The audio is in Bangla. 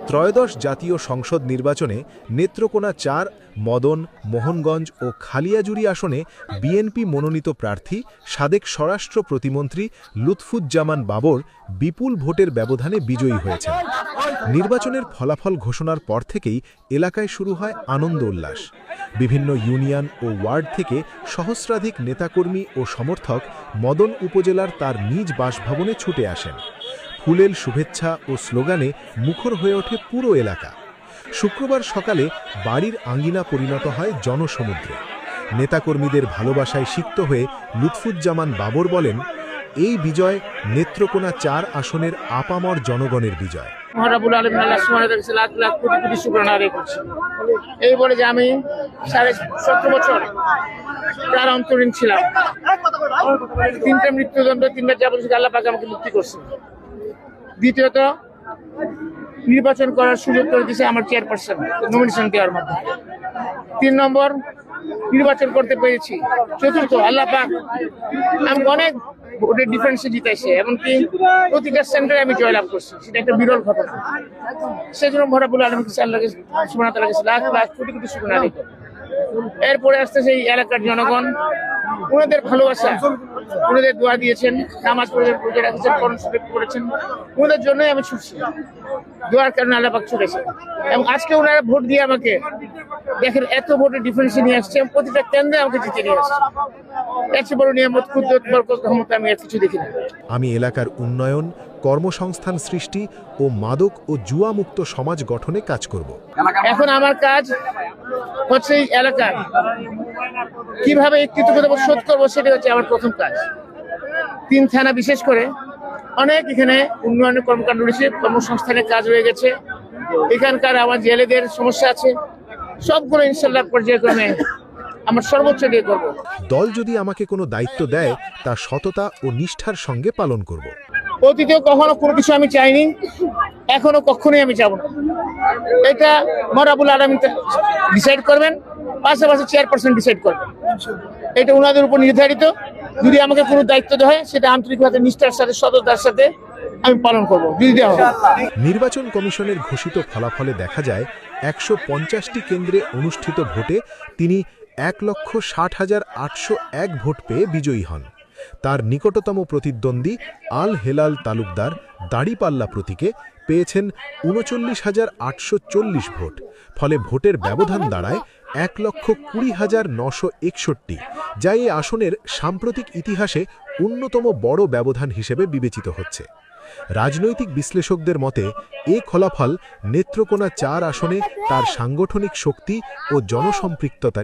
ত্রয়োদশ জাতীয় সংসদ নির্বাচনে নেত্রকোনা ৪, মদন, মোহনগঞ্জ ও খালিয়াজুড়ি আসনে বিএনপি মনোনীত প্রার্থী সাবেক স্বরাষ্ট্র প্রতিমন্ত্রী লুৎফুজ্জামান বাবর বিপুল ভোটের ব্যবধানে বিজয়ী হয়েছেন। নির্বাচনের ফলাফল ঘোষণার পর থেকেই এলাকায় শুরু হয় আনন্দ উল্লাস। বিভিন্ন ইউনিয়ন ও ওয়ার্ড থেকে সহস্রাধিক নেতাকর্মী ও সমর্থক মদন উপজেলার তার নিজ বাসভবনে ছুটে আসেন। ফুলেল শুভেচ্ছা ও স্লোগানে মুখর হয়ে ওঠে পুরো এলাকা। শুক্রবার সকালে বাড়ির আঙ্গিনা পরিণত হয় জনসমুদ্রে। নেতাকর্মীদের ভালোবাসায় সিক্ত হয়ে লুৎফুজ্জামান বাবর বলেন, এই বিজয় নেত্রকোনা ৪ আসনের আপামর জনগণের বিজয়। মহারাবুল আলমিন আল্লাহ সুবহানাহু ওয়া তাআলা লাখ লাখ কোটি কোটি শুকরানা আদায় করছি। এই বলে যে আমি 17.5 বছর তার অন্তরীণ ছিলাম। 3টা মৃত্যুদণ্ড, 3টা যাবজ্জীবন আল্লাহ পাক আমাকে মুক্তি করছে। দ্বিতীয়ত, নির্বাচন করার সুযোগ করে দিয়েছে আমার চেয়ারপারসন নমিনেশন দেওয়ার মাধ্যমে। 3 নম্বর, নির্বাচন করতে পেরেছি। চতুর্থ, আল্লাহ পাক আমি অনেক ভোটের ডিফারেন্সে জিতাইছে, এমনকি প্রতিটা সেন্টারে আমি জয়লাভ করছি। সেটা একটা বিরল ঘটনা। সেজন্য মহারাবুল আলমিন আল্লাহকে সুবহানাহু ওয়া তাআলা লাখ লাখ কোটি কোটি শুকরিয়া আদায় করি। এরপরে আসতে সেই এলাকার জনগণ, ওনাদের ভালোবাসা, ওনাদের দোয়া দিয়েছেন, নামাজ পড়ে রাখছেন, কোরআন শরীফ পড়েছেন, ওনাদের জন্যই আমি ছুটছি। দোয়ার কারণে আল্লাহ পাক ছুটেছে। এবং আজকে ওনারা ভোট দিয়ে আমাকে দেখেন এত ভোটের ডিফারেন্স নিয়ে আসছে, প্রতিটা কেন্দ্রে আমাকে জিতে নিয়ে আসছে। এত বড় নিয়ামত, কুদরত, বরকত, রহমত আমি আর কিছু দেখি না। আমি এলাকার উন্নয়ন, কর্মসংস্থান সৃষ্টি ও মাদক ও জুয়া মুক্ত সমাজ গঠনে কাজ করব। এখন আমার কাজ হচ্ছে এই এলাকায় কিভাবে এই কৃতজ্ঞতা শোধ করবো, সেটা হচ্ছে আমার প্রথম কাজ। 3 থানা বিশেষ করে অনেক এখানে উন্নয়নের কর্মকাণ্ড রয়েছে, কর্মসংস্থানের কাজ রয়ে গেছে। এখানকার আমার জেলেদের সমস্যা আছে, সবগুলো ইনশাল্লাহ পর্যায়ক্রমে আমার সর্বোচ্চ দিয়ে করবো। দল যদি আমাকে কোনো দায়িত্ব দেয়, তা সততা ও নিষ্ঠার সঙ্গে পালন করব। অতীতেও কখনো কোনো কিছু আমি চাইনি, এখনো কখনোই আমি চাবো না। এটা মহারাবুল আলমিন ডিসাইড করবেন, পাশাপাশি চেয়ারপারসন ডিসাইড করবেন। এটা ওনাদের উপর নির্ধারিত। যদি আমাকে কোনো দায়িত্ব দেওয়া হয়, সেটা আন্তরিকভাবে, নিষ্ঠার সাথে, সততার সাথে আমি পালন করবো, যদি দেওয়া হয়। নির্বাচন কমিশনের ঘোষিত ফলাফলে দেখা যায় 150টি কেন্দ্রে অনুষ্ঠিত ভোটে তিনি 1,60,801 ভোট পেয়ে বিজয়ী হন। তার নিকটতম প্রতিদ্বন্দ্বী আল হেলাল তালুকদার দাড়িপাল্লা প্রতীকে পেয়েছেন 39,840 ভোট। ফলে ভোটের ব্যবধান দাঁড়ায় 1,20,961, যা এই আসনের সাম্প্রতিক ইতিহাসে অন্যতম বড় ব্যবধান হিসেবে বিবেচিত হচ্ছে। রাজনৈতিক বিশ্লেষকদের মতে এ ফলাফল নেত্রকোনা ৪ আসনে তার সাংগঠনিক শক্তি ও জনসম্পৃক্ততা